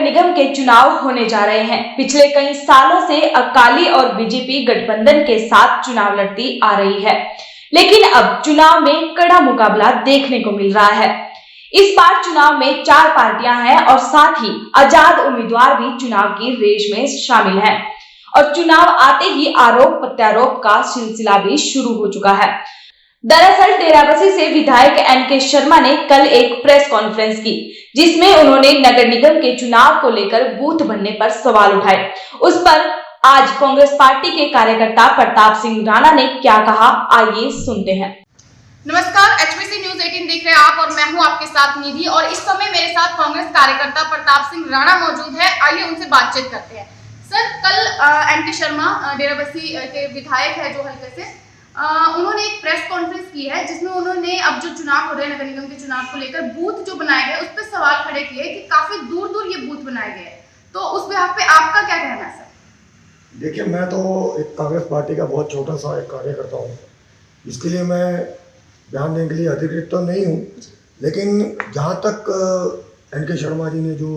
निगम के चुनाव होने जा रहे हैं। पिछले कई सालों से अकाली और बीजेपी गठबंधन के साथ चुनाव लड़ती आ रही है, लेकिन अब चुनाव में कड़ा मुकाबला देखने को मिल रहा है। इस बार चुनाव में 4 पार्टियां हैं और साथ ही आजाद उम्मीदवार भी चुनाव की रेस में शामिल हैं और चुनाव आते ही आरोप प्रत्यारोप का सिलसिला भी शुरू हो चुका है। दरअसल डेराबस्सी से विधायक एनके शर्मा ने कल एक प्रेस कॉन्फ्रेंस की, जिसमें उन्होंने नगर निगम के चुनाव को लेकर बूथ बनने पर सवाल उठाए। उस पर आज कांग्रेस पार्टी के कार्यकर्ता प्रताप सिंह राणा ने क्या कहा, आइए सुनते हैं। नमस्कार, HBC न्यूज 18 देख रहे हैं आप और मैं हूं आपके साथ निधि और इस समय मेरे साथ कांग्रेस कार्यकर्ता प्रताप सिंह राणा मौजूद है। आइए उनसे बातचीत करते हैं। सर, कल एनके शर्मा डेराबस्सी के विधायक है जो हल्के से, उन्होंने एक प्रेस कॉन्फ्रेंस की है जिसमें उन्होंने अब जो चुनाव हो रहे हैं नगर निगम के चुनाव को लेकर बूथ जो बनाए गए उस पर सवाल खड़े किए कि काफी दूर दूर ये बूथ बनाए गए, तो उस बिहाफ पे आपका क्या कहना है सर? देखिए, मैं तो एक कांग्रेस पार्टी का बहुत छोटा सा एक कार्यकर्ता हूँ, इसके लिए मैं बयान देने के लिए अधिकृत तो नहीं हूँ, लेकिन जहाँ तक एनके शर्मा जी ने जो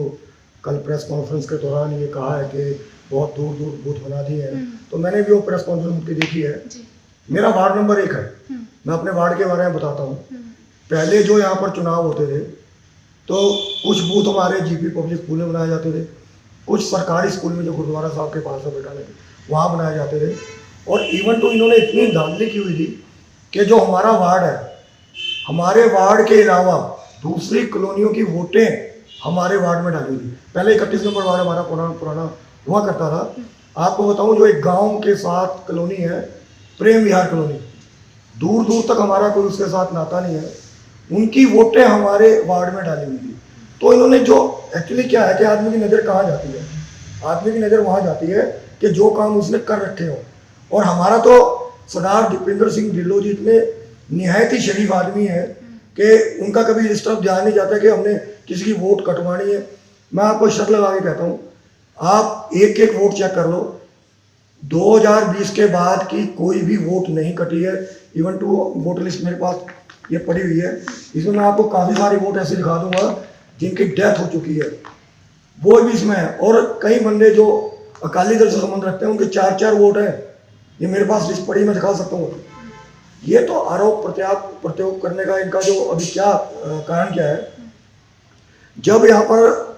कल प्रेस कॉन्फ्रेंस के दौरान ये कहा है कि बहुत दूर दूर बूथ बना दिए हैं, तो मैंने भी वो प्रेस कॉन्फ्रेंस उनकी देखी है। मेरा वार्ड नंबर 1 है, मैं अपने वार्ड के बारे में बताता हूँ। पहले जो यहाँ पर चुनाव होते थे तो कुछ बूथ हमारे जीपी पब्लिक स्कूल में बनाए जाते थे, कुछ सरकारी स्कूल में जो गुरुद्वारा साहब के पास में बैठाने थे वहाँ बनाए जाते थे, और इवन तो इन्होंने इतनी धांधली की हुई थी कि जो हमारा वार्ड है, हमारे वार्ड के अलावा दूसरी कॉलोनियों की वोटें हमारे वार्ड में डाली थी। पहले 31 नंबर वार्ड हमारा पुराना हुआ करता था। आपको बताऊँ, जो एक गाँव के साथ कॉलोनी है प्रेम विहार कॉलोनी, दूर दूर तक हमारा कोई उसके साथ नाता नहीं है, उनकी वोटें हमारे वार्ड में डाली हुई थी। तो इन्होंने जो एक्चुअली क्या है कि आदमी की नज़र कहाँ जाती है, आदमी की नज़र वहाँ जाती है कि जो काम उसने कर रखे हो। और हमारा तो सरदार दीपेंद्र सिंह ढिल्लों जी इतने निहायत ही शरीफ आदमी है कि उनका कभी इस तरफ ध्यान नहीं जाता कि हमने किसी की वोट कटवानी है। मैं आपको शर्त लगा के कहता हूँ, आप एक एक वोट चेक कर लो, 2020 के बाद की कोई भी वोट नहीं कटी है। इवन टू वोटर लिस्ट मेरे पास ये पड़ी हुई है, इसमें मैं आपको काफ़ी सारे वोट ऐसे दिखा दूंगा जिनकी डेथ हो चुकी है, वो भी इसमें है। और कई बंदे जो अकाली दल से संबंध रखते हैं उनके 4-4 वोट हैं, ये मेरे पास लिस्ट पड़ी, मैं दिखा सकता हूँ। ये तो आरोप प्रत्यारोप करने का इनका जो अभी क्या कारण क्या है। जब यहाँ पर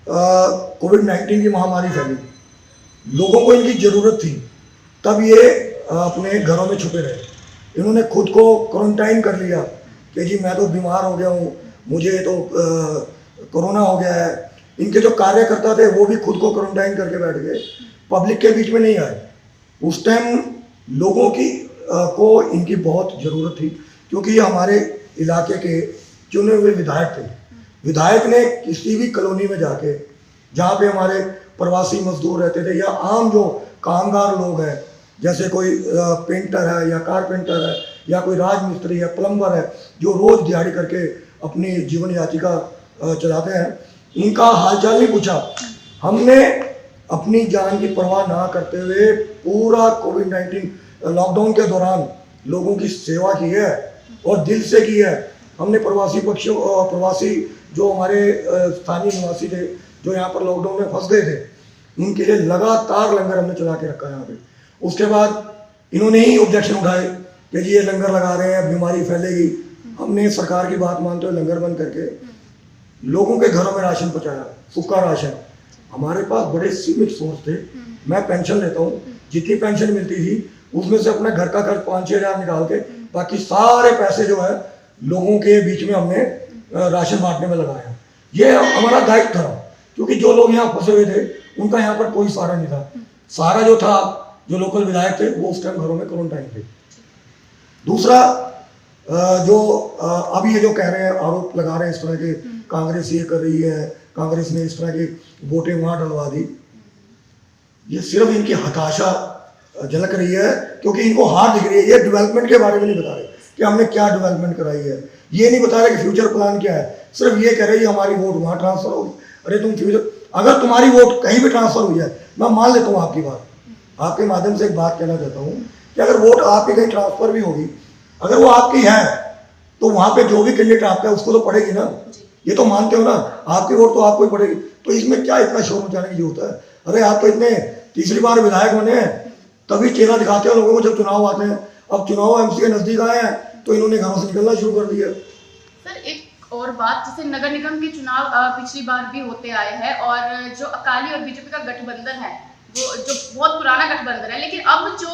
कोविड-19 की महामारी फैली, लोगों को इनकी ज़रूरत थी, तब ये अपने घरों में छुपे रहे। इन्होंने खुद को क्वारंटाइन कर लिया कि जी मैं तो बीमार हो गया हूँ, मुझे तो कोरोना हो गया है। इनके जो कार्यकर्ता थे वो भी खुद को क्वारंटाइन करके बैठ गए, पब्लिक के बीच में नहीं आए। उस टाइम लोगों की को इनकी बहुत ज़रूरत थी, क्योंकि ये हमारे इलाके के चुने हुए विधायक थे। विधायक ने किसी भी कॉलोनी में जाके, जहाँ पे हमारे प्रवासी मजदूर रहते थे या आम जो कामगार लोग हैं, जैसे कोई पेंटर है या कारपेंटर है या कोई राजमिस्त्री है, प्लम्बर है, जो रोज़ दिहाड़ी करके अपनी जीवन याचिका चलाते हैं, उनका हालचाल नहीं पूछा। हमने अपनी जान की परवाह ना करते हुए पूरा कोविड-19 लॉकडाउन के दौरान लोगों की सेवा की है और दिल से की है। हमने प्रवासी जो हमारे स्थानीय निवासी थे जो यहाँ पर लॉकडाउन में फंस गए थे, उनके लिए लगातार लंगर हमने चला के रखा है यहाँ पे। उसके बाद इन्होंने ही ऑब्जेक्शन उठाए कि जी ये लंगर लगा रहे हैं, बीमारी फैलेगी। हमने सरकार की बात मानते हुए लंगर बंद करके लोगों के घरों में राशन पहुँचाया, सूखा राशन। हमारे पास बड़े सीमित सोर्स थे, मैं पेंशन लेता हूँ, जितनी पेंशन मिलती थी उसमें से अपने घर का खर्च 5-6 हज़ार निकाल के बाकी सारे पैसे जो है लोगों के बीच में हमने राशन बांटने में लगाया। ये हमारा दायित्व था, क्योंकि जो लोग यहाँ फंसे हुए थे उनका यहाँ पर कोई सहारा नहीं था। सहारा जो था, जो लोकल विधायक थे वो उस टाइम घरों में क्वारंटाइन थे। दूसरा, जो अब ये जो कह रहे हैं, आरोप लगा रहे हैं इस तरह के, कांग्रेस ये कर रही है, कांग्रेस ने इस तरह की वोटें वहाँ डलवा दी, ये सिर्फ इनकी हताशा झलक रही है, क्योंकि इनको हार दिख रही है। ये डेवलपमेंट के बारे में नहीं बता रहे कि हमने क्या डेवलपमेंट कराई है, ये नहीं बता रहे कि फ्यूचर प्लान क्या है, सिर्फ ये कह रहे हैं हमारी वोट वहाँ ट्रांसफर होगी। अरे तुम फ्यूचर, अगर तुम्हारी वोट कहीं भी ट्रांसफर हुई है, मैं मान लेता हूँ आपकी बात, आपके माध्यम से एक बात कहना चाहता हूँ कि अगर वोट आपकी कहीं ट्रांसफर भी होगी, अगर वो आपकी है तो वहाँ पे जो भी कैंडिडेट आपका है उसको तो पड़ेगी ना। ये तो मानते हो ना, आपकी वोट तो आपको ही पड़ेगी, तो इसमें क्या इतना शोर मचाने की जरूरत है? अरे आप तो इतने तीसरी बार विधायक बने हैं, तभी चेहरा दिखाते हैं लोगों को जब चुनाव आते हैं। अब चुनाव एमसी के नजदीक आए हैं तो इन्होंने घरों से निकलना शुरू कर दिया। सर एक और बात, जैसे नगर निगम के चुनाव पिछली बार भी होते आए हैं और जो अकाली और बीजेपी का गठबंधन है वो जो बहुत पुराना गठबंधन है, लेकिन अब जो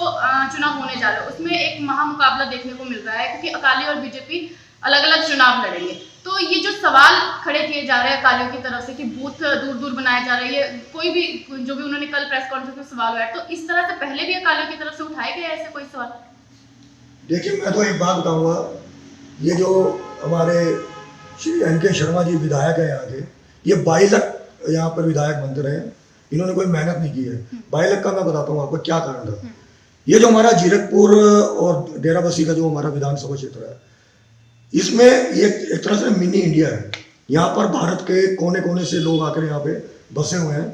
चुनाव होने जा रहा है उसमें एक महामुकाबला देखने को मिल रहा है क्योंकि अकाली और बीजेपी अलग अलग चुनाव लड़ेंगे। तो ये जो सवाल खड़े किए जा रहे हैं अकालियों की तरफ से कि बूथ दूर दूर बनाए जा रहे हैं, कोई भी जो भी उन्होंने कल प्रेस कॉन्फ्रेंस में सवाल उठाया, तो इस तरह से पहले भी अकालियों की तरफ से उठाए गए ऐसे कोई सवाल? देखिए मैं तो एक बात बताऊंगा, ये जो हमारे श्री NK शर्मा जी विधायक है यहाँ के, ये 22 लाख यहाँ पर विधायक बनते रहे, इन्होंने कोई मेहनत नहीं की है। 22 लाख का मैं बताता हूँ आपको क्या कारण था। ये जो हमारा जीरकपुर और डेराबस्सी का जो हमारा विधानसभा क्षेत्र है, इसमें ये एक तरह से मिनी इंडिया है। यहाँ पर भारत के कोने कोने से लोग आकर यहाँ पे बसे हुए हैं।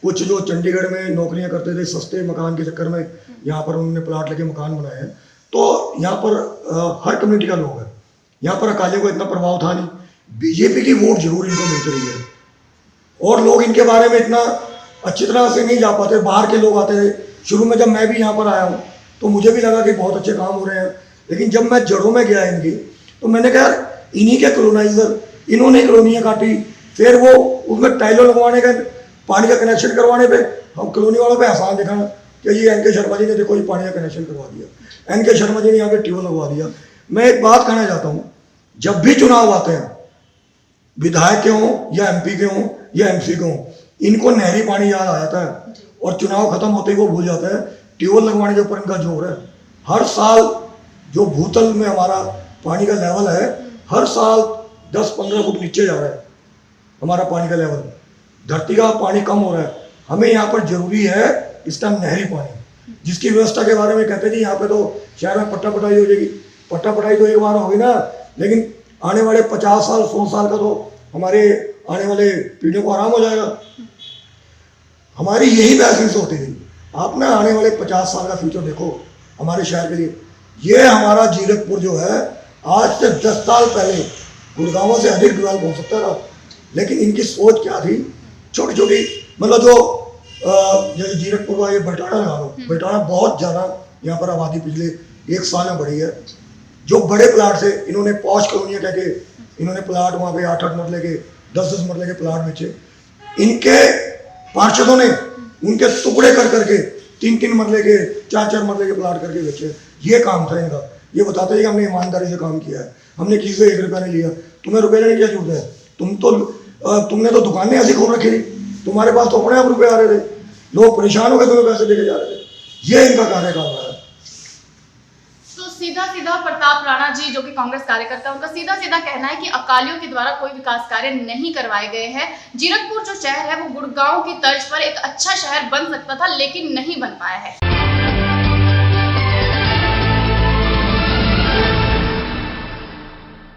कुछ जो चंडीगढ़ में नौकरियाँ करते थे, सस्ते मकान के चक्कर में यहाँ पर उन्होंने प्लाट लेके मकान बनाए हैं। तो यहाँ पर हर कम्युनिटी का लोग है। यहाँ पर अकालियों को इतना प्रभाव था नहीं, बीजेपी की वोट जरूर इनको मिलती रही है और लोग इनके बारे में इतना अच्छी तरह से नहीं जा पाते। बाहर के लोग आते थे, शुरू में जब मैं भी यहाँ पर आया हूँ तो मुझे भी लगा कि बहुत अच्छे काम हो रहे हैं, लेकिन जब मैं जड़ों में गया इनकी तो मैंने कहा इन्हीं के कॉलोनाइजर, इन्होंने कॉलोनियाँ काटी, फिर वो उसमें टाइलों लगवाने का, पानी का कनेक्शन करवाने पे हम कॉलोनी वालों पे एहसान दिखाना कि ये NK शर्मा जी ने देखो ये पानी का कनेक्शन करवा दिया, NK शर्मा जी ने यहाँ पे ट्यूबवेल लगवा दिया। मैं एक बात कहना चाहता हूँ, जब भी चुनाव आते हैं, विधायक के हों या MP के हों या MC के हों, इनको नहरी पानी याद आ जाता है और चुनाव खत्म होते ही वो भूल जाते हैं ट्यूबवेल लगवाने के ऊपर इनका जोर है। हर साल जो भूतल में हमारा पानी का लेवल है, हर साल 10-15 फुट नीचे जा रहा है हमारा पानी का लेवल, धरती का पानी कम हो रहा है। हमें यहाँ पर जरूरी है इस टाइम नहरी पानी, जिसकी व्यवस्था के बारे में कहते थे यहाँ पे तो शहर में पट्टा पटाई हो जाएगी। पट्टा पटाई तो एक बार होगी ना, लेकिन आने वाले 50 साल 100 साल का तो हमारे आने वाले पीढ़ियों को आराम हो जाएगा। हमारी यही महसूस होती थी, आप ना आने वाले 50 साल का फ्यूचर देखो हमारे शहर के लिए। ये हमारा जीरकपुर जो है आज से 10 साल पहले गुड़गांव से अधिक डेवलप हो सकता था, लेकिन इनकी सोच क्या थी, छोटी छोटी मतलब जो जैसे जीरकपुर का ये बटाना लगा लो, बटाना बहुत ज़्यादा यहाँ पर आबादी पिछले 1 साल में बढ़ी है। जो बड़े प्लाट से इन्होंने पॉश कॉलोनियाँ कह के इन्होंने प्लाट वहाँ पे 8-8 मरले के 10-10 मरले के प्लाट बेचे। इनके पार्षदों ने उनके टुकड़े कर करके 3-3 मरले के 4-4 मरले के प्लाट करके बेचे। ये काम था इनका। ये बताते थे कि हमने ईमानदारी से काम किया है, हमने किसी से 1 रुपया नहीं लिया। तुम्हें रुपये लेने की क्या जरूरत है? तुमने तो दुकानें ऐसी खोल रखी थी, तुम्हारे पास तो अपने आप रुपये आ रहे थे, लोग परेशान हो गए तुम्हें पैसे देके जा रहे थे। ये इनका कार्यकाल है। तो सीधा सीधा प्रताप राणा जी जो कि कांग्रेस कार्यकर्ता, उनका सीधा सीधा कहना है कि अकालियों के द्वारा कोई विकास कार्य नहीं करवाए गए हैं। जीरकपुर जो शहर है वो गुड़गांव की तर्ज पर एक अच्छा शहर बन सकता था, लेकिन नहीं बन पाया है।